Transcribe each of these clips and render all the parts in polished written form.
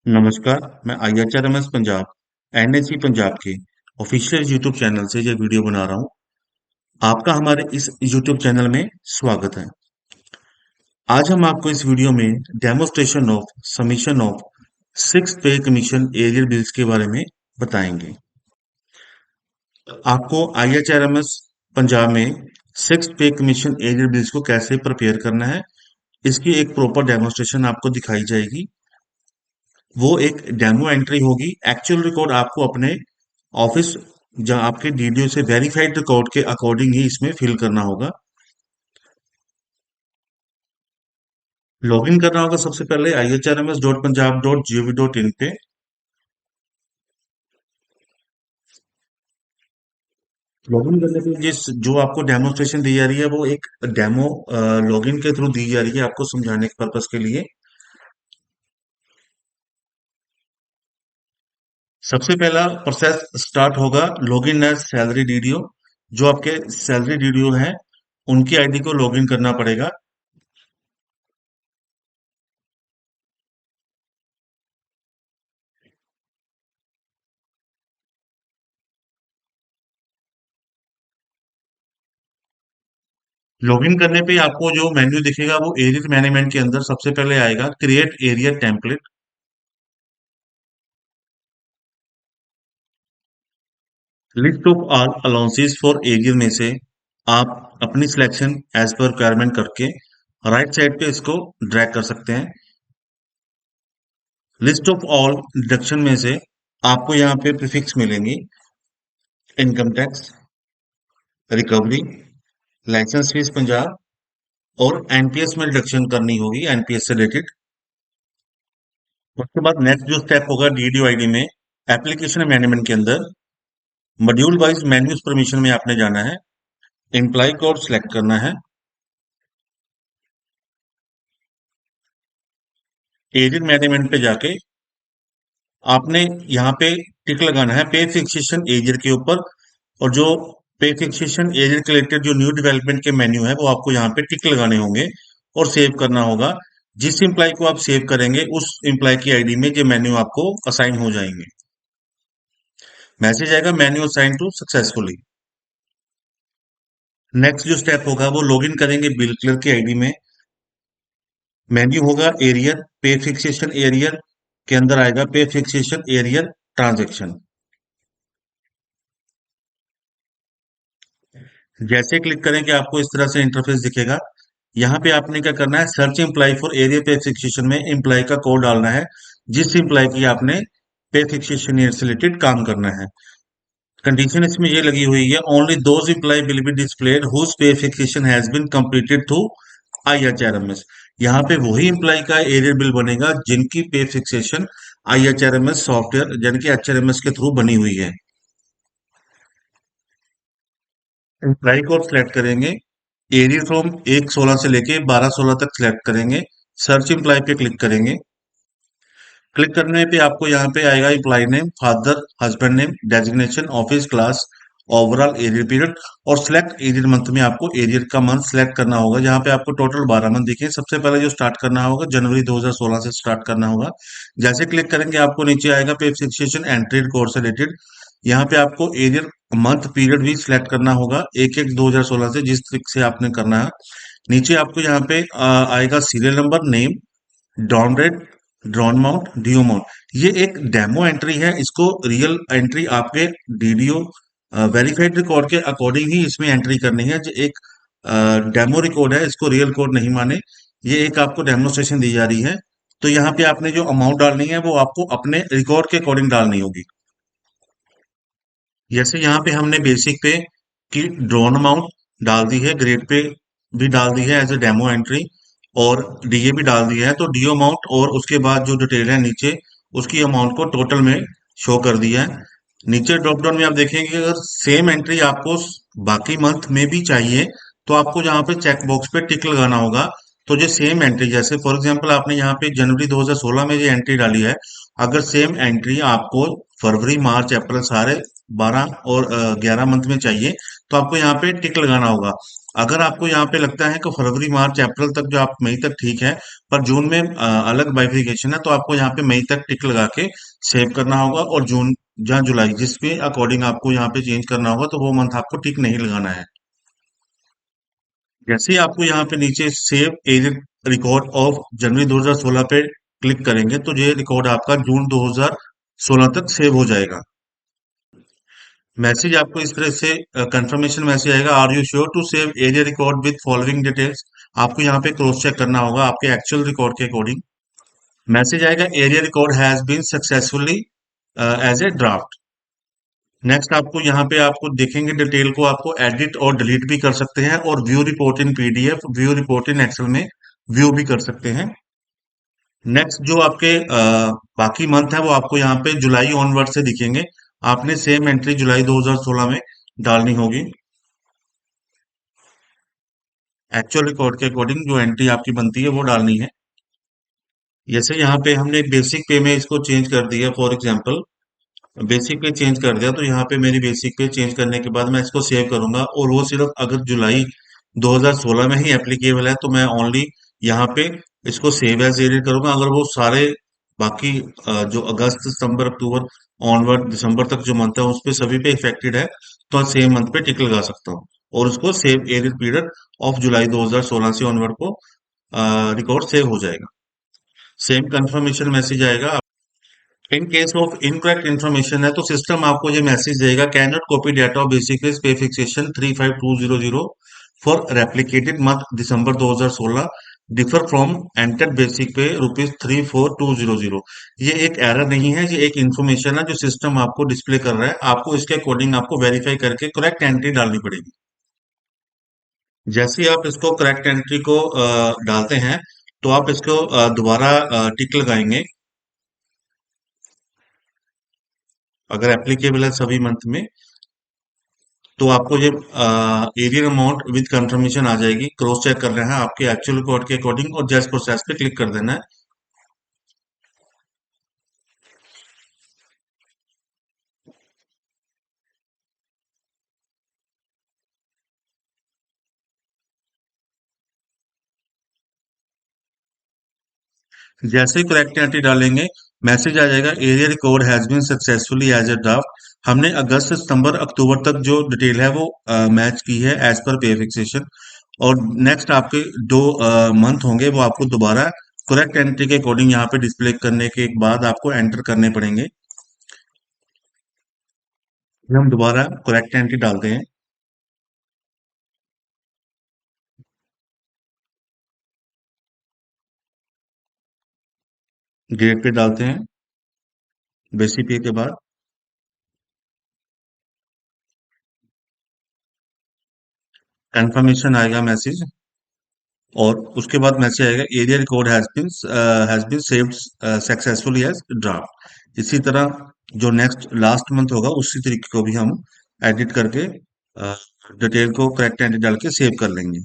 नमस्कार, मैं IHRMS Punjab NSE Punjab के ऑफिशियल यूट्यूब चैनल से ये वीडियो बना रहा हूँ। आपका हमारे इस यूट्यूब चैनल में स्वागत है। आज हम आपको इस वीडियो में demonstration of submission of six पे कमीशन एरियल बिल्स के बारे में बताएंगे। आपको IHRMS पंजाब में सिक्स पे कमीशन एरियल बिल्स को कैसे प्रिपेयर करना है, इसकी एक प्रॉपर डेमोस्ट्रेशन आपको दिखाई जाएगी। वो एक डेमो एंट्री होगी। एक्चुअल रिकॉर्ड आपको अपने ऑफिस जहां आपके डीडीओ से वेरीफाइड रिकॉर्ड के अकॉर्डिंग ही इसमें फिल करना होगा। लॉगिन करना होगा सबसे पहले ihRMS.punjab.gov.in पे। लॉगिन करने के लिए जिस जो आपको डेमोस्ट्रेशन दी जा रही है वो एक डेमो लॉगिन के थ्रू दी जा रही है आपको समझाने के पर्पस के लिए। सबसे पहला प्रोसेस स्टार्ट होगा लॉगिन एज सैलरी डीडीओ। जो आपके सैलरी डीडीओ हैं उनकी आईडी को लॉगिन करना पड़ेगा। लॉगिन करने पे आपको जो मेन्यू दिखेगा वो एरिया मैनेजमेंट के अंदर सबसे पहले आएगा create area template. List of all allowances for area में से आप अपनी सिलेक्शन एज पर रिक्वायरमेंट करके राइट साइड पे इसको ड्रैग कर सकते हैं। लिस्ट ऑफ ऑल डिडक्शन में से आपको यहाँ पे प्रीफिक्स मिलेंगी। Income tax, recovery, licence fees Punjab और एनपीएस में डिडक्शन करनी होगी एनपीएस से रिलेटेड। उसके बाद नेक्स्ट जो स्टेप होगा डीडीओ आईडी में एप्लीकेशन मैनेजमेंट के अंदर मॉड्यूल वाइज मेन्यूज परमिशन में आपने जाना है। एम्प्लॉय कोड सिलेक्ट करना है। एरियर मैनेजमेंट पे जाके आपने यहाँ पे टिक लगाना है पे फिक्सेशन एरियर के ऊपर। और जो पे फिक्सेशन एरियर के रिलेटेड जो न्यू डेवलपमेंट के मेन्यू है वो आपको यहाँ पे टिक लगाने होंगे और सेव करना होगा। जिस एम्प्लॉय को आप सेव करेंगे उस एम्प्लॉय की आईडी में ये मेन्यू आपको असाइन हो जाएंगे। मैसेज आएगा menu assign to successfully. Next जो स्टेप होगा वो लॉगिन करेंगे बिल क्लियर की आईडी में। मेन्यू होगा एरियर पे फिक्सेशन एरियर के अंदर आएगा पे फिक्सेशन एरियर ट्रांजेक्शन। जैसे क्लिक करेंगे आपको इस तरह से इंटरफेस दिखेगा। यहाँ पे आपने क्या करना है search employee for arrear pay fixation में एम्प्लॉय का कोड डालना है जिस एम्प्लॉय की आपने पे फिक्सेशन ईयर से रिलेटेड काम करना है। कंडीशन इसमें ये लगी हुई है only those employee will be displayed whose pay fixation has been completed through IHRMS। यहाँ पे वही एम्प्लॉय का एरियर बिल बनेगा जिनकी पे फिक्सेशन IHRMS सॉफ्टवेयर यानी कि HRMS के थ्रू बनी हुई है। एम्प्लॉय को सिलेक्ट करेंगे। एरियर फ्रॉम 1/16 से लेके 12/16 तक सिलेक्ट करेंगे। सर्च एम्प्लॉय पे क्लिक करेंगे। क्लिक करने पे आपको यहाँ पे आएगा employee name, father, husband name, designation, office, class, overall arrear period और सिलेक्ट एरियर मंथ में आपको एरियर का मंथ सिलेक्ट करना होगा। जहाँ पे आपको टोटल 12 मंथ दिखे। सबसे पहले जो स्टार्ट करना होगा जनवरी 2016 से स्टार्ट करना होगा। जैसे क्लिक करेंगे आपको नीचे आएगा पे फिक्सेशन एंट्री कोड से रिलेटेड। यहाँ पे आपको एरियर मंथ पीरियड भी सिलेक्ट करना होगा 1/1/2016 से जिस तरीके से आपने करना है। नीचे आपको यहाँ पे आएगा serial number, name, drawn rate, drawn amount, due amount. ये एक डेमो एंट्री है। इसको रियल एंट्री आपके डीडीओ वेरीफाइड रिकॉर्ड के अकॉर्डिंग ही इसमें एंट्री करनी है। जो एक डेमो रिकॉर्ड है इसको रियल कोड नहीं माने। ये एक आपको डेमोस्ट्रेशन दी जा रही है। तो यहाँ पे आपने जो अमाउंट डालनी है वो आपको अपने रिकॉर्ड के अकॉर्डिंग डालनी होगी। जैसे यहाँ पे हमने बेसिक पे की ड्रोन अमाउंट डाल दी है, ग्रेड पे भी डाल दी है एज ए डेमो एंट्री और डीए भी डाल दिया है। तो डीओ अमाउंट और उसके बाद जो डिटेल है नीचे उसकी अमाउंट को टोटल में शो कर दिया है। नीचे ड्रॉप डाउन में आप देखेंगे कि अगर सेम एंट्री आपको बाकी मंथ में भी चाहिए तो आपको यहाँ पे चेक बॉक्स पे टिक लगाना होगा। तो जो सेम एंट्री जैसे फॉर एग्जांपल आपने यहाँ पे जनवरी 2016 में जो एंट्री डाली है, अगर सेम एंट्री आपको फरवरी, मार्च, अप्रैल सारे 12 और 11 मंथ में चाहिए तो आपको यहाँ पे टिक लगाना होगा। अगर आपको यहाँ पे लगता है कि फरवरी मार्च अप्रैल तक जो आप मई तक ठीक है, पर जून में अलग बाइफिकेशन है, तो आपको यहाँ पे मई तक टिक लगा के सेव करना होगा, और जून या जुलाई जिसके अकॉर्डिंग आपको यहाँ पे चेंज करना होगा, तो वो मंथ आपको टिक नहीं लगाना है। जैसे ही आपको यहाँ पे नीचे save edit record of January 2016 पे क्लिक करेंगे, तो ये रिकॉर्ड आपका जून 2016 तक सेव हो जाएगा। मैसेज आपको इस तरह से कंफर्मेशन मैसेज आएगा, are you sure to save arrear record with following details. आपको यहाँ पे क्रॉस चेक करना होगा आपके एक्चुअल रिकॉर्ड के अकॉर्डिंग। मैसेज आएगा, arrear record has been successfully as a draft. Next आपको यहाँ पे आपको देखेंगे डिटेल को आपको एडिट और डिलीट भी कर सकते हैं, और view report in PDF, view report in Excel में व्यू भी कर सकते हैं। नेक्स्ट जो आपके बाकी मंथ है वो आपको यहाँ पे जुलाई ऑनवर्ड से दिखेंगे। आपने सेम एंट्री जुलाई 2016 में डालनी होगी, एक्चुअल रिकॉर्ड के अकॉर्डिंग जो एंट्री आपकी बनती है वो डालनी है। जैसे यहाँ पे हमने बेसिक पे में इसको चेंज कर दिया, फॉर एग्जांपल बेसिक पे चेंज कर दिया, तो यहाँ पे मेरी बेसिक पे चेंज करने के बाद मैं इसको सेव करूंगा, और वो सिर्फ अगर जुलाई 2016 में ही एप्लीकेबल है, तो मैं ओनली यहाँ पे इसको सेव एज एडिट करूंगा। अगर वो सारे बाकी जो अगस्त सितंबर अक्टूबर ऑनवर्ड दिसंबर तक जो मंथ है उस पे सभी पे इफेक्टेड है, तो सेम मंथ पे टिक लगा सकता हूँ, और उसको save edit period of July 2016 से ऑनवर्ड को रिकॉर्ड सेव हो जाएगा। सेम कंफर्मेशन मैसेज आएगा। In case of incorrect information है, तो सिस्टम आपको ये मैसेज देगा, can not copy data of basic पे fixation 35200 for replicated month December 2016 differ from enter basic पे ₹34200। ये एक एरर नहीं है, ये एक इन्फॉर्मेशन है जो सिस्टम आपको डिस्प्ले कर रहा है। आपको इसके अकॉर्डिंग आपको वेरीफाई करके करेक्ट एंट्री डालनी पड़ेगी। जैसे ही आप इसको करेक्ट एंट्री को डालते हैं, तो आप इसको दोबारा टिक लगाएंगे, अगर एप्लीकेबल है सभी मंथ में, तो आपको ये एरियर अमाउंट विद कंफर्मेशन आ जाएगी। क्रॉस चेक कर रहे हैं आपके एक्चुअल रिकॉर्ड के अकॉर्डिंग, और जस्ट प्रोसेस पे क्लिक कर देना है। जैसे ही करेक्ट एंट्री डालेंगे, मैसेज आ जाएगा, arrear record has been successfully as a draft. हमने अगस्त सितंबर अक्टूबर तक जो डिटेल है वो मैच की है एज पर पे फिक्सेशन, और नेक्स्ट आपके दो मंथ होंगे वो आपको दोबारा करेक्ट एंट्री के अकॉर्डिंग यहाँ पे डिस्प्ले करने के बाद आपको एंटर करने पड़ेंगे। फिर हम दोबारा करेक्ट एंट्री डालते हैं, डेट पे डालते हैं बेसिक पे के बाद, कंफर्मेशन आएगा मैसेज, और उसके बाद मैसेज आएगा, arrear record has been saved successfully as draft. इसी तरह जो नेक्स्ट लास्ट मंथ होगा उसी तरीके को भी हम एडिट करके डिटेल को करेक्ट एंट्री डाल के सेव कर लेंगे।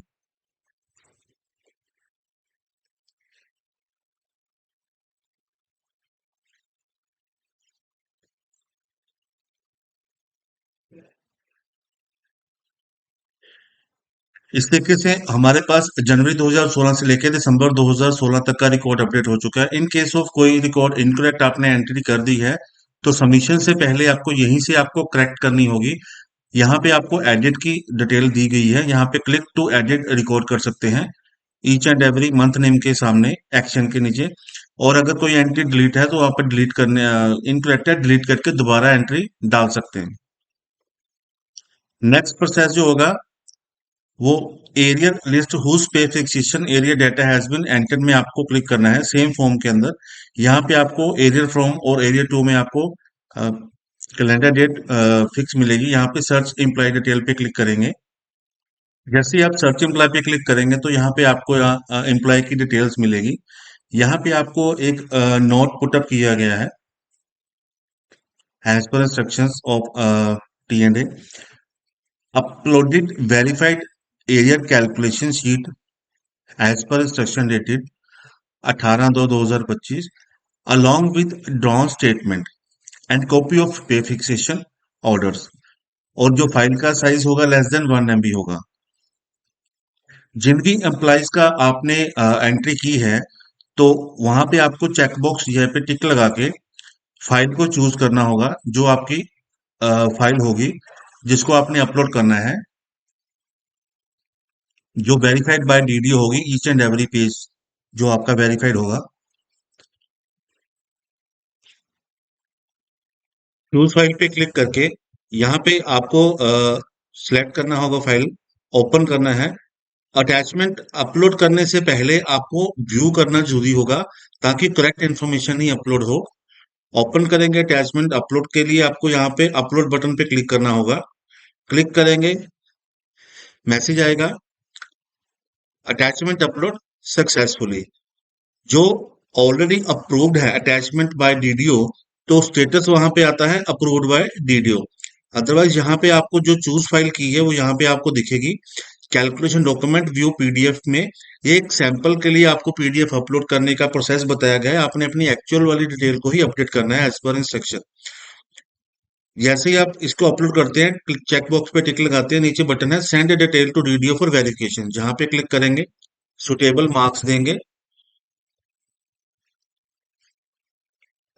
इस तरीके से हमारे पास जनवरी 2016 से लेकर दिसंबर 2016 तक का रिकॉर्ड अपडेट हो चुका है। इन केस ऑफ कोई रिकॉर्ड इनकरेक्ट आपने एंट्री कर दी है, तो सबमिशन से पहले आपको यहीं से आपको करेक्ट करनी होगी। यहाँ पे आपको एडिट की डिटेल दी गई है, यहाँ पे क्लिक टू एडिट रिकॉर्ड कर सकते हैं each and every month name के सामने एक्शन के नीचे। और अगर कोई एंट्री डिलीट है तो आप डिलीट करने इनकरेक्ट है डिलीट करके दोबारा एंट्री डाल सकते हैं। नेक्स्ट प्रोसेस जो होगा वो arrear list whose pay fixation arrear data has been entered में आपको क्लिक करना है सेम फॉर्म के अंदर। यहाँ पे आपको एरिया फ्रॉम और एरिया टू में आपको कैलेंडर डेट फिक्स मिलेगी। यहाँ पे सर्च इम्प्लॉय डिटेल पे क्लिक करेंगे। जैसे ही आप सर्च एम्प्लॉय पे क्लिक करेंगे, तो यहाँ पे आपको एम्प्लॉय की डिटेल्स मिलेगी। यहाँ पे आपको एक नोट पुटअप किया गया है, as per instructions of T and A uploaded verified arrear calculation sheet as per instruction dated 18/2/2025 along with drawn statement and copy of pay fixation orders। और जो फाइल का साइज होगा लेस देन 1 MB होगा। जिन भी employees का आपने entry की है, तो वहां पे आपको चेकबॉक्स यहाँ पे टिक लगा के फाइल को चूज करना होगा, जो आपकी फाइल होगी जिसको आपने अपलोड करना है, जो वेरीफाइड बाय डीडीओ होगी, ईच एंड एवरी पेज जो आपका वेरीफाइड होगा। चूज फाइल पे क्लिक करके यहाँ पे आपको सिलेक्ट करना होगा फाइल, ओपन करना है। अटैचमेंट अपलोड करने से पहले आपको व्यू करना जरूरी होगा, ताकि करेक्ट इन्फॉर्मेशन ही अपलोड हो। ओपन करेंगे अटैचमेंट, अपलोड के लिए आपको यहाँ पे अपलोड बटन पे क्लिक करना होगा। क्लिक करेंगे, मैसेज आएगा, अटैचमेंट अपलोड सक्सेसफुली। जो ऑलरेडी अप्रूव्ड है अटैचमेंट बाय डीडीओ, तो स्टेटस वहां पे आता है अप्रूव्ड बाय डीडीओ। अदरवाइज यहाँ पे आपको जो चूज फाइल की है वो यहाँ पे आपको दिखेगी, कैलकुलेशन डॉक्यूमेंट व्यू पीडीएफ में। ये एक सैंपल के लिए आपको पीडीएफ अपलोड करने का प्रोसेस बताया गया है, आपने अपनी एक्चुअल वाली डिटेल को ही अपडेट करना है एज पर इंस्ट्रक्शन। जैसे ही आप इसको अपलोड करते हैं, चेक बॉक्स पे टिक लगाते हैं, नीचे बटन है send a detail to DDO for verification, जहां पे क्लिक करेंगे, सुटेबल मार्क्स देंगे,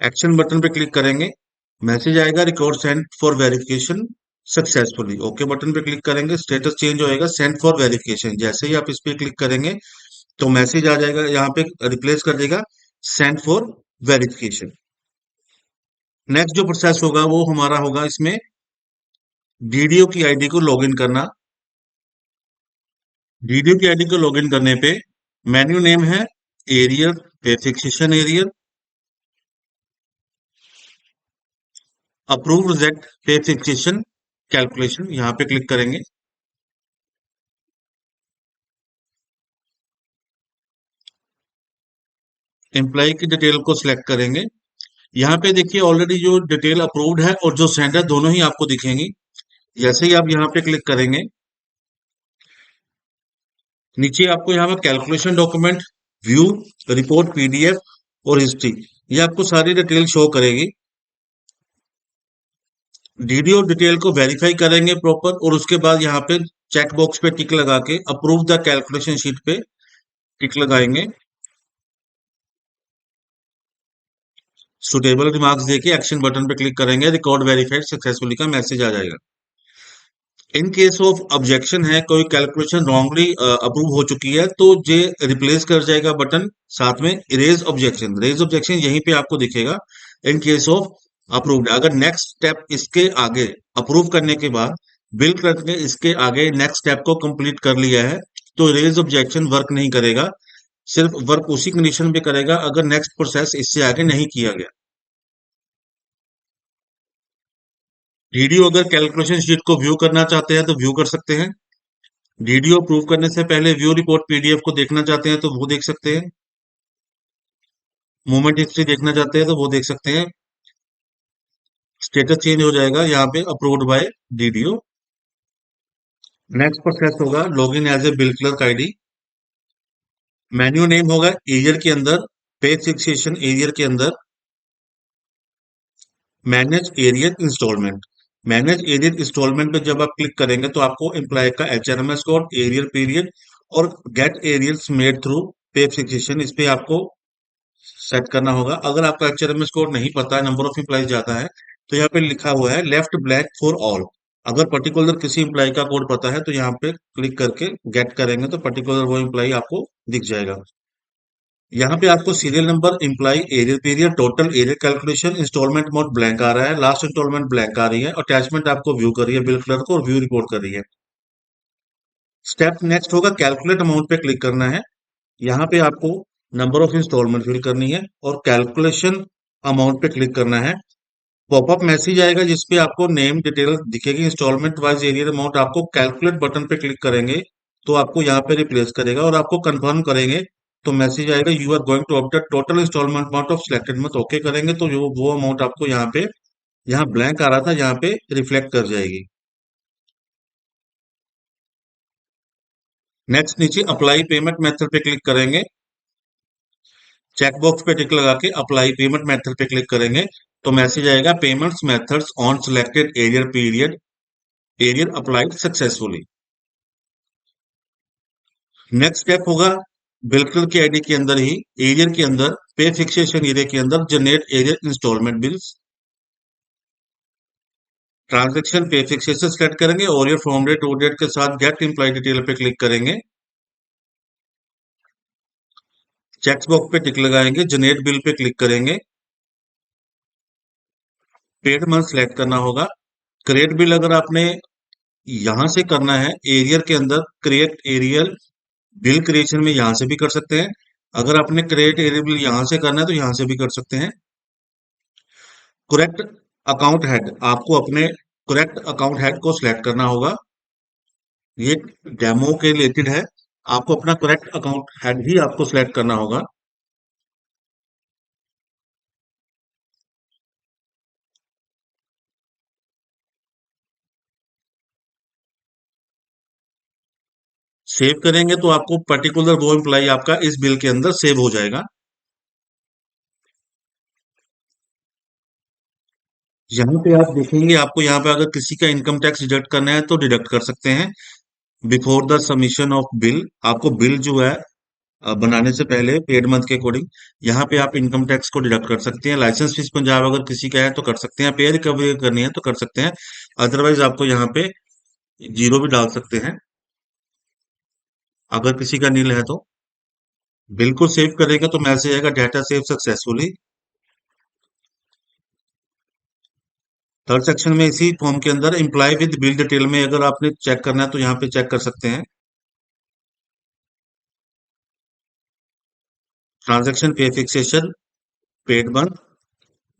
एक्शन बटन पे क्लिक करेंगे, मैसेज आएगा record send for verification successfully. Okay button पे क्लिक करेंगे, स्टेटस चेंज होएगा सेंड फॉर वेरिफिकेशन। जैसे ही आप इस पे क्लिक करेंगे तो मैसेज आ जाएगा, यहाँ पे रिप्लेस कर देगा सेंड फॉर वेरिफिकेशन। नेक्स्ट जो प्रोसेस होगा वो हमारा होगा इसमें डीडीओ की आईडी को लॉगिन करना। डीडीओ की आईडी को लॉगिन करने पे मेन्यू नेम है arrear pay fixation arrear, approve reject pay fixation calculation, यहाँ पे क्लिक करेंगे। एम्प्लॉय की डिटेल को सिलेक्ट करेंगे। यहाँ पे देखिए ऑलरेडी जो डिटेल अप्रूव्ड है और जो सेंड है दोनों ही आपको दिखेंगी। जैसे ही आप यहाँ पे क्लिक करेंगे, नीचे आपको यहाँ पे calculation document, view, report PDF और हिस्ट्री, ये आपको सारी डिटेल शो करेगी। डीडीओ डिटेल को वेरीफाई करेंगे प्रॉपर, और उसके बाद यहाँ पे चेक बॉक्स पे टिक लगा के अप्रूव द कैलकुलेशन शीट पे टिक लगाएंगे। सुटेबल रिमार्क्स देके एक्शन बटन पे क्लिक करेंगे, रिकॉर्ड वेरीफाइड सक्सेसफुली का मैसेज आ जाएगा। इन केस ऑफ ऑब्जेक्शन है, कोई कैलकुलेशन रॉन्गली अप्रूव हो चुकी है, तो जे रिप्लेस कर जाएगा बटन, साथ में इरेज ऑब्जेक्शन, रेज ऑब्जेक्शन यहीं पे आपको दिखेगा। इन केस ऑफ अप्रूव्ड, अगर नेक्स्ट स्टेप इसके आगे अप्रूव करने के बाद बिल क्लर्क ने इसके आगे नेक्स्ट स्टेप को कंप्लीट कर लिया है, तो रेज ऑब्जेक्शन वर्क नहीं करेगा, सिर्फ वर्क उसी कंडीशन पे करेगा अगर नेक्स्ट प्रोसेस इससे आगे नहीं किया गया। डीडीओ अगर कैलकुलेशन शीट को व्यू करना चाहते हैं तो व्यू कर सकते हैं। डीडीओ अप्रूव करने से पहले व्यू रिपोर्ट पीडीएफ को देखना चाहते हैं तो वो देख सकते हैं। मूवमेंट हिस्ट्री देखना चाहते हैं तो वो देख सकते हैं। स्टेटस चेंज हो जाएगा यहाँ पे approved by DDO. Next process होगा login as a bill clerk ID. Menu name होगा एरियर के अंदर, पे फिक्सेशन एरियर के अंदर manage arrear instalment. Manage arrear instalment पे जब आप क्लिक करेंगे तो आपको एम्प्लॉय का एचआरएमएस कोड, एरियर पीरियड और get arrears made through pay fixation, इस पे आपको सेट करना होगा। अगर आपका एचआरएमएस कोड नहीं पता है, नंबर ऑफ एम्प्लॉय ज्यादा है, तो यहाँ पे लिखा हुआ है लेफ्ट ब्लैंक फॉर ऑल। अगर पर्टिकुलर किसी एम्प्लॉय का कोड पता है तो यहाँ पे क्लिक करके गेट करेंगे तो पर्टिकुलर वो एम्प्लॉय आपको दिख जाएगा। यहाँ पे आपको serial number, employee, arrear period, total arrear calculation, instalment mode blank आ रहा है, लास्ट इंस्टॉलमेंट ब्लैंक आ रही है, अटैचमेंट आपको व्यू कर रही है बिल क्लर्क को, और व्यू रिपोर्ट कर रही है। स्टेप नेक्स्ट होगा कैलकुलेट अमाउंट पे क्लिक करना है। यहाँ पे आपको नंबर ऑफ इंस्टॉलमेंट फिल करनी है और कैलकुलेशन अमाउंट पे क्लिक करना है। पॉपअप मैसेज आएगा जिसपे आपको नेम डिटेल दिखेगी, इंस्टॉलमेंट वाइज एरियर अमाउंट। आपको कैलकुलेट बटन पे क्लिक करेंगे तो आपको यहाँ पे रिप्लेस करेगा, और आपको कंफर्म करेंगे तो मैसेज आएगा you are going to update total instalment amount of selected month. Okay करेंगे तो जो वो अमाउंट आपको यहाँ पे, यहाँ ब्लैंक आ रहा था, यहाँ पे रिफ्लेक्ट कर जाएगी। नेक्स्ट नीचे अप्लाई पेमेंट मेथड पे क्लिक करेंगे, चेकबॉक्स पे टिक लगा के अप्लाई पेमेंट मेथड पे क्लिक करेंगे तो मैसेज आएगा payments methods on selected arrear period, arrear applied successfully. Next step होगा बिल्कुल के आईडी के अंदर ही एरियर के अंदर पे फिक्सेशन एरिया के अंदर generate arrear instalment bills transaction pay fixation select करेंगे और ये फ्रॉम डेट टू डेट के साथ गेट इम्प्लॉय डिटेल पे क्लिक करेंगे। चेक बॉक्स पे टिक लगाएंगे, जनरेट बिल पे क्लिक करेंगे, पेड मंथ सेलेक्ट करना होगा। क्रिएट बिल अगर आपने यहां से करना है एरियर के अंदर क्रिएट एरियल बिल क्रिएशन में यहां से भी कर सकते हैं। अगर आपने क्रिएट एरियल बिल यहां से करना है तो यहां से भी कर सकते हैं। करेक्ट अकाउंट हेड आपको अपने करेक्ट अकाउंट हेड को सिलेक्ट करना होगा। ये डेमो के रिलेटेड है, आपको अपना करेक्ट अकाउंट हेड ही आपको सिलेक्ट करना होगा। सेव करेंगे तो आपको पर्टिकुलर वो एम्प्लॉय आपका इस बिल के अंदर सेव हो जाएगा। यहाँ पे आप देखेंगे आपको यहाँ पे अगर किसी का इनकम टैक्स डिडक्ट करना है तो डिडक्ट कर सकते हैं। Before the submission of bill आपको बिल जो है बनाने से पहले पेड मंथ के अकॉर्डिंग यहाँ पे आप इनकम टैक्स को डिडक्ट कर सकते हैं। लाइसेंस फीस पंजाब अगर किसी का है तो कर सकते हैं, पे रिकवरी करनी है तो कर सकते हैं। अदरवाइज आपको यहाँ पे जीरो भी डाल सकते हैं अगर किसी का नील है तो। बिल्कुल सेव करेगा तो मैसेज आएगा data save successfully. Third section में इसी फॉर्म के अंदर एम्प्लॉय विद बिल डिटेल में अगर आपने चेक करना है तो यहाँ पे चेक कर सकते हैं। Transaction pay fixation paid month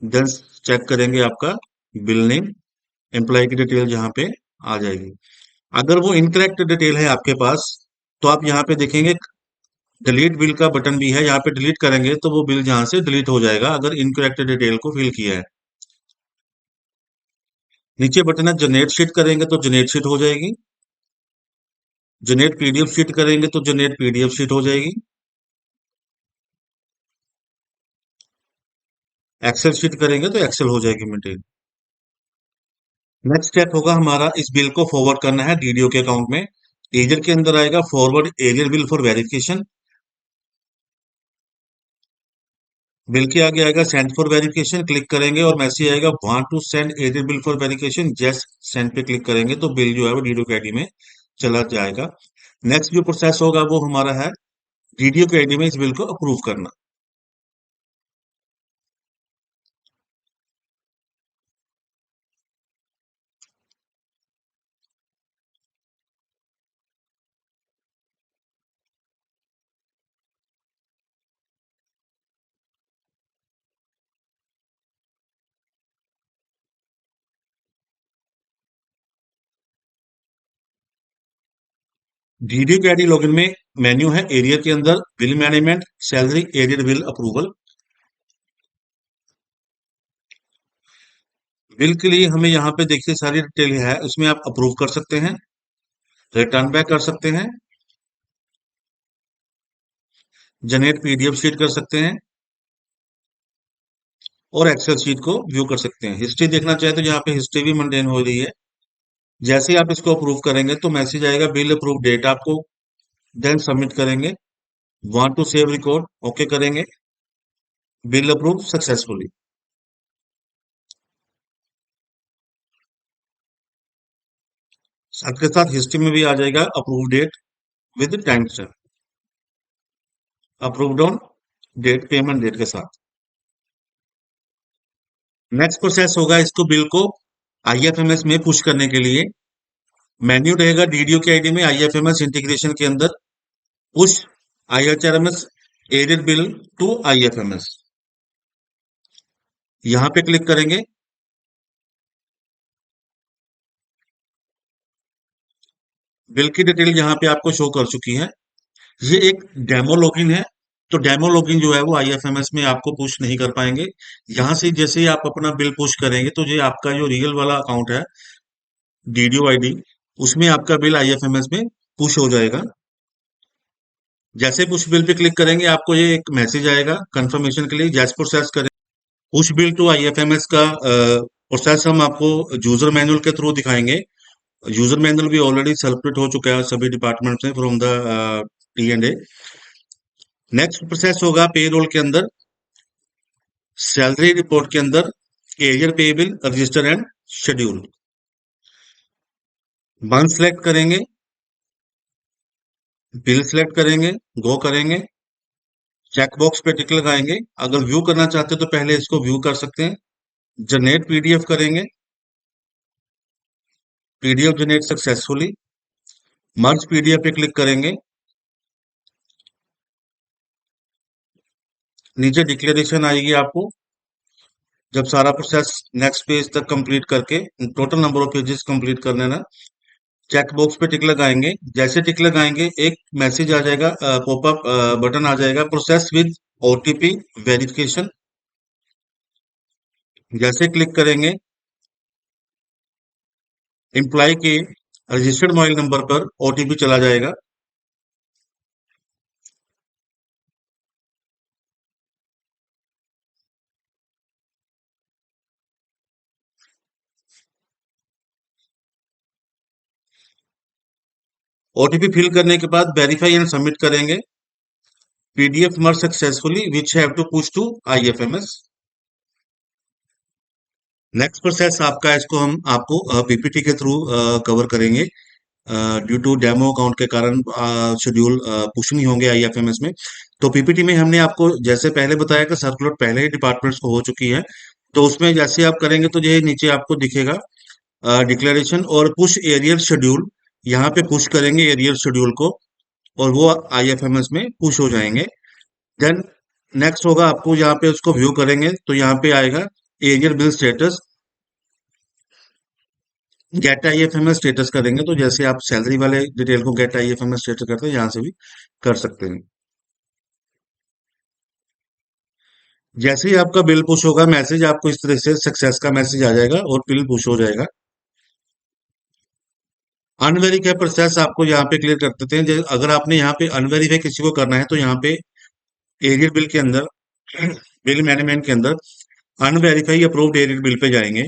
then check करेंगे आपका बिल नेम एम्प्लॉय की डिटेल यहाँ पे आ जाएगी। अगर वो इनकरेक्ट डिटेल है आपके पास तो आप यहाँ पे देखेंगे डिलीट बिल का बटन भी है, यहाँ पे डिलीट करेंगे तो वो बिल यहाँ से डिलीट हो जाएगा अगर इनकरेक्ट डिटेल को फिल किया है। नीचे बटन है जनरेट शीट करेंगे तो जनरेट शीट हो जाएगी। जनरेट पीडीएफ शीट करेंगे तो जनरेट पीडीएफ शीट हो जाएगी। एक्सेल शीट करेंगे तो एक्सेल हो जाएगी मेंटेन। नेक्स्ट स्टेप होगा हमारा इस बिल को फॉरवर्ड करना है डीडीओ के अकाउंट में। एरियर के अंदर आएगा forward arrear bill for verification. Bill के आगे आएगा सेंड फॉर वेरिफिकेशन, क्लिक करेंगे और मैसेज आएगा want to send arrear bill for verification, just send पे क्लिक करेंगे तो बिल जो है वो डीडीओ के आईडी में चला जाएगा। नेक्स्ट जो प्रोसेस होगा वो हमारा है डीडीओ के आईडी में इस बिल को अप्रूव करना। डीडीओ के आईडी लॉगिन में मेन्यू है एरियर के अंदर bill management salary arrear bill approval. Bill के लिए हमें यहाँ पे देखिए सारी डिटेल है, उसमें आप अप्रूव कर सकते हैं, रिटर्न बैक कर सकते हैं, जनरेट पीडीएफ शीट कर सकते हैं और एक्सेल शीट को व्यू कर सकते हैं। हिस्ट्री देखना चाहे तो यहाँ पे हिस्ट्री भी मेंटेन हो रही है। जैसे ही आप इसको अप्रूव करेंगे तो मैसेज आएगा बिल अप्रूव डेट आपको, देन सबमिट करेंगे, want to save record okay करेंगे, बिल अप्रूव सक्सेसफुली। साथ के साथ हिस्ट्री में भी आ जाएगा approve date with time stamp, approved on date payment date के साथ। नेक्स्ट प्रोसेस होगा इसको बिल को आईएफएमएस में पुश करने के लिए। मेन्यू रहेगा डीडीओ के आईडी में आईएफएमएस इंटीग्रेशन के अंदर push IHRMS arrear bill to IFMS, यहां पे क्लिक करेंगे। बिल की डिटेल यहाँ पे आपको शो कर चुकी है। ये एक डेमो लॉगिन है तो डेमो लॉगिन जो है वो आईएफएमएस में आपको पुश नहीं कर पाएंगे। यहाँ से जैसे ही आप अपना बिल पुश करेंगे तो ये आपका जो रियल वाला अकाउंट है डीडीओ आईडी उसमें आपका बिल आईएफएमएस में पुश हो जाएगा। जैसे पुश बिल पे क्लिक करेंगे आपको ये एक मैसेज आएगा कंफर्मेशन के लिए, जैसे प्रोसेस करें पुश बिल टू आईएफएमएस का प्रोसेस हम आपको यूजर मैनुअल के थ्रू दिखाएंगे। यूजर मैनुअल भी ऑलरेडी सर्कुलेट हो चुका है सभी डिपार्टमेंट में from the T&A। Next process होगा पेरोल के अंदर, सैलरी रिपोर्ट के अंदर, arrear payable, register and schedule. Month select करेंगे, बिल सेलेक्ट करेंगे, गो करेंगे, चेक बॉक्स पे टिक लगाएंगे। अगर व्यू करना चाहते हैं तो पहले इसको व्यू कर सकते हैं। जनरेट पीडीएफ करेंगे, पीडीएफ जनरेट सक्सेसफुली। मर्ज पीडीएफ पे क्लिक करेंगे, नीचे डिक्लेरेशन आएगी आपको। जब सारा प्रोसेस नेक्स्ट पेज तक कंप्लीट करके total number of pages complete कर लेना, चेक बॉक्स पे टिक लगाएंगे। जैसे टिक लगाएंगे एक मैसेज आ जाएगा, पॉपअप बटन आ जाएगा, प्रोसेस विद ओटीपी वेरिफिकेशन। जैसे क्लिक करेंगे, एम्प्लॉय के रजिस्टर्ड मोबाइल नंबर पर ओटीपी चला जाएगा। ओटीपी फिल करने के बाद वेरीफाई एंड सबमिट करेंगे। PDF merge successfully which have to push to IFMS. Next process आपका, इसको हम आपको पीपीटी के थ्रू कवर करेंगे। ड्यू टू डेमो अकाउंट के कारण शेड्यूल पुश नहीं होंगे आईएफएमएस में। तो पीपीटी में हमने आपको जैसे पहले बताया कि सर्कुलर पहले ही डिपार्टमेंट्स को हो चुकी है, तो उसमें जैसे आप करेंगे तो ये नीचे आपको दिखेगा डिक्लेरेशन और पुश एरियर शेड्यूल। यहाँ पे पुश करेंगे एरियर शेड्यूल को और वो आईएफएमएस में पुश हो जाएंगे। देन नेक्स्ट होगा, आपको यहाँ पे उसको व्यू करेंगे तो यहाँ पे आएगा arrear bill status. Get IFMS status करेंगे तो जैसे आप सैलरी वाले डिटेल को गेट आईएफएमएस स्टेटस करते हैं, यहाँ से भी कर सकते हैं। जैसे ही आपका बिल पुश होगा, मैसेज आपको इस तरह से सक्सेस का मैसेज आ जाएगा और बिल पुश हो जाएगा। अनवेरीफाई प्रोसेस आपको यहाँ पे क्लियर कर देते हैं। अगर आपने यहाँ पे अनवेरीफाई किसी को करना है तो यहाँ पे एरियर बिल के अंदर बिल मैनेजमेंट के अंदर unverify approved arrear bill pay जाएंगे।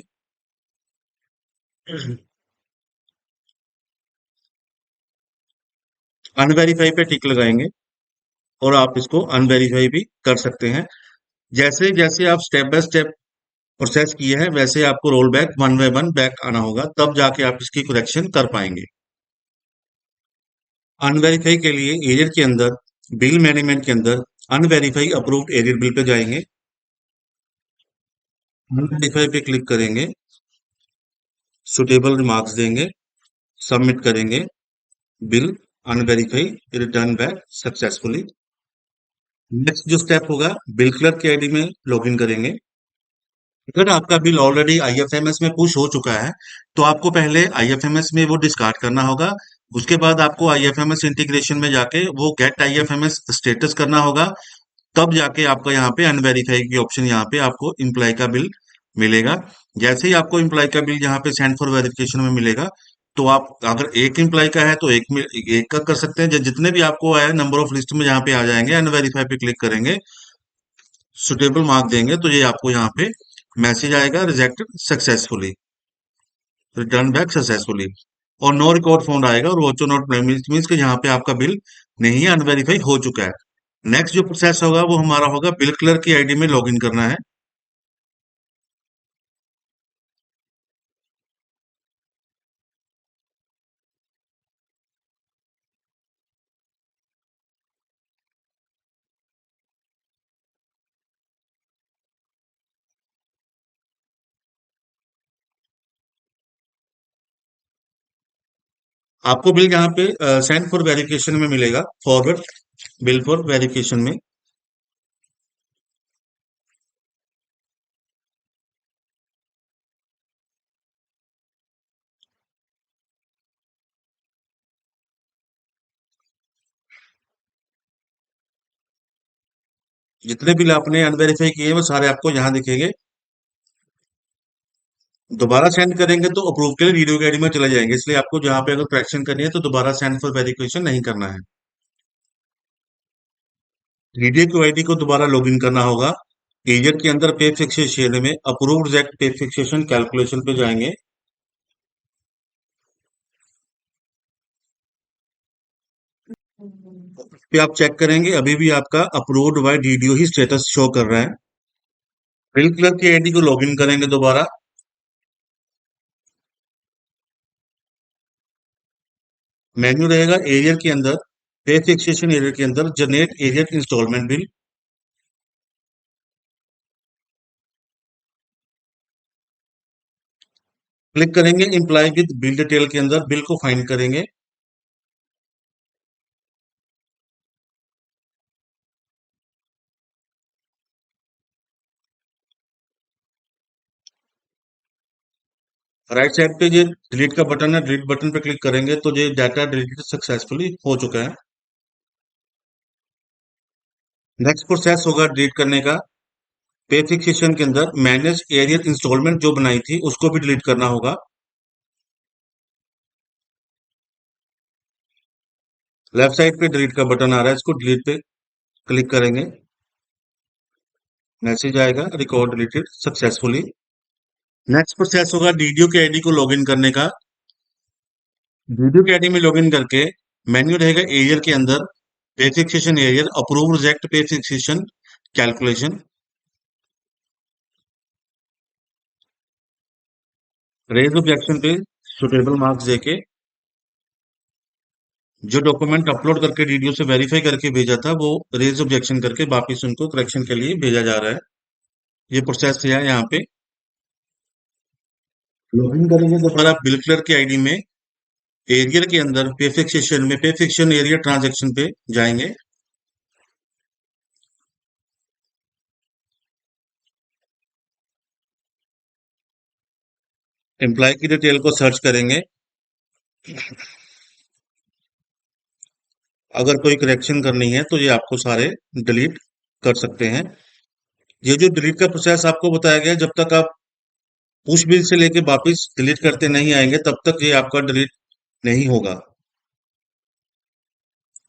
अनवेरीफाई पे टिक लगाएंगे और आप इसको अनवेरीफाई भी कर सकते हैं। जैसे जैसे आप स्टेप बाय स्टेप प्रोसेस किए हैं वैसे आपको roll back one by one back आना होगा, तब जाके आप इसकी करेक्शन कर पाएंगे। अनवेरीफाई के लिए एरियर के अंदर बिल मैनेजमेंट के अंदर unverify approved arrear bill pay जाएंगे, अनवेरीफाई पे क्लिक करेंगे, सुटेबल रिमार्क्स देंगे, सबमिट करेंगे। Bill unverify return back successfully. Next जो स्टेप होगा, बिल क्लर्क की आईडी में लॉगिन करेंगे। अगर आपका बिल ऑलरेडी आईएफएमएस में पुश हो चुका है तो आपको पहले आईएफएमएस में वो डिस्कार्ड करना होगा। उसके बाद आपको आईएफएमएस इंटीग्रेशन में जाके वो गेट आईएफएमएस स्टेटस करना होगा। तब जाके आपका यहाँ पे अनवेरीफाई की ऑप्शन, यहाँ पे आपको इम्प्लॉय का बिल मिलेगा। जैसे ही आपको इम्प्लॉय का बिल यहाँ पे सेंड फॉर वेरिफिकेशन में मिलेगा, तो आप अगर एक इम्प्लॉय का है तो एक का कर सकते हैं। जितने भी आपको आए नंबर ऑफ लिस्ट में यहाँ पे आ जाएंगे, अनवेरीफाई पे क्लिक करेंगे, सुटेबल मार्क देंगे तो ये आपको यहाँ पे मैसेज आएगा, rejected successfully, return back successfully. और नो रिकॉर्ड फाउंड आएगा और वॉच नॉट मीन्स कि यहाँ पे आपका बिल नहीं है, अनवेरीफाई हो चुका है। नेक्स्ट जो प्रोसेस होगा वो हमारा होगा बिल क्लर्क की आईडी में लॉगिन करना है। आपको बिल यहाँ पे सेंड फॉर वेरिफिकेशन में मिलेगा, फॉरवर्ड बिल फॉर वेरिफिकेशन में। जितने बिल आपने अनवेरीफाई किए हैं वो सारे आपको यहाँ दिखेंगे। दोबारा सेंड करेंगे तो अप्रूव के लिए वीडियो की आईडी में चले जाएंगे, इसलिए आपको जहाँ पे अगर करेक्शन करनी है तो दोबारा सेंड फॉर वेरिफिकेशन नहीं करना है। वीडियो की आईडी को दोबारा लॉगिन करना होगा। एजेंट के अंदर पे फिक्सेशन में approved reject pay fixation calculation पे जाएंगे। पे आप चेक करेंगे अभी भी आपका approved by DDO he status show कर रहा है। बिल क्लर्क की आईडी को लॉगिन करेंगे दोबारा। मेन्यू रहेगा एरियर के अंदर, पे फिक्सेशन एरियर के अंदर generate arrear instalment bill. Click करेंगे इम्प्लाई विद बिल डिटेल के अंदर, बिल को फाइंड करेंगे। राइट साइड पे ये डिलीट का बटन है, डिलीट बटन पे क्लिक करेंगे तो ये डाटा डिलीट सक्सेसफुली हो चुका है। नेक्स्ट प्रोसेस होगा डिलीट करने का। पे फिक्सेशन के अंदर मैनेज एरियर इंस्टॉलमेंट जो बनाई थी उसको भी डिलीट करना होगा। लेफ्ट साइड पे डिलीट का बटन आ रहा है, इसको डिलीट पे क्लिक करेंगे, मैसेज आएगा record deleted successfully. Next process होगा डीडीओ के आईडी को लॉगिन करने का। डीडीओ के आईडी में लॉगिन करके मेन्यू रहेगा एरियर के अंदर, pay fixation arrear approve reject pay fixation calculation. Raise objection पे सुटेबल मार्क्स देके जो डॉक्यूमेंट अपलोड करके डीडीओ से वेरीफाई करके भेजा था वो रेज ऑब्जेक्शन करके वापिस उनको करेक्शन के लिए भेजा जा रहा है। ये प्रोसेस है यहाँ पे। लॉगिन करेंगे दोबारा बिल क्लर्क की आईडी में, एरियर के अंदर पे फिक्सेशन में पे फिक्सेशन एरियर ट्रांजैक्शन पे जाएंगे। एम्प्लॉय की डिटेल को सर्च करेंगे। अगर कोई करेक्शन करनी है तो ये आपको सारे डिलीट कर सकते हैं। ये जो डिलीट का प्रोसेस आपको बताया गया, जब तक आप पुश बिल से लेके वापस डिलीट करते नहीं आएंगे तब तक ये आपका डिलीट नहीं होगा।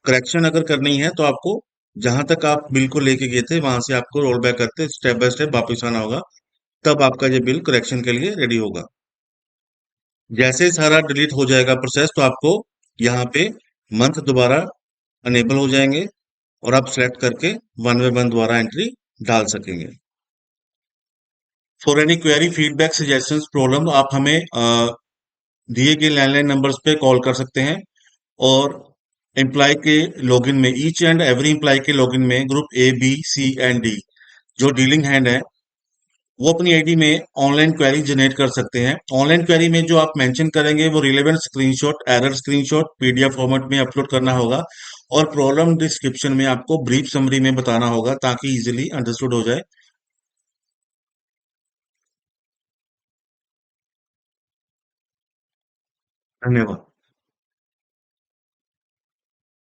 करेक्शन अगर करनी है तो आपको जहां तक आप बिल को लेके गए थे वहां से आपको रोल बैक करते स्टेप बाय स्टेप वापस आना होगा, तब आपका ये बिल करेक्शन के लिए रेडी होगा। जैसे ही सारा डिलीट हो जाएगा प्रोसेस तो आपको यहाँ पे मंथ दोबारा अनेबल हो जाएंगे और आप सेलेक्ट करके वन बाय वन दोबारा एंट्री डाल सकेंगे। For any query feedback suggestions problem आप हमें दिए गए लैंडलाइन नंबर्स पे कॉल कर सकते हैं। और एम्प्लॉय के लॉगिन में ईच एंड एवरी एम्प्लॉय के लॉगिन में group A B C and D जो डीलिंग हैंड है वो अपनी आईडी में ऑनलाइन क्वेरी जनरेट कर सकते हैं। ऑनलाइन क्वेरी में जो आप मेंशन करेंगे वो relevant screenshot, error screenshot PDF format में अपलोड करना होगा और प्रॉब्लम डिस्क्रिप्शन में आपको ब्रीफ समरी में बताना होगा ताकि इजीली अंडरस्टूड हो जाए। धन्यवाद।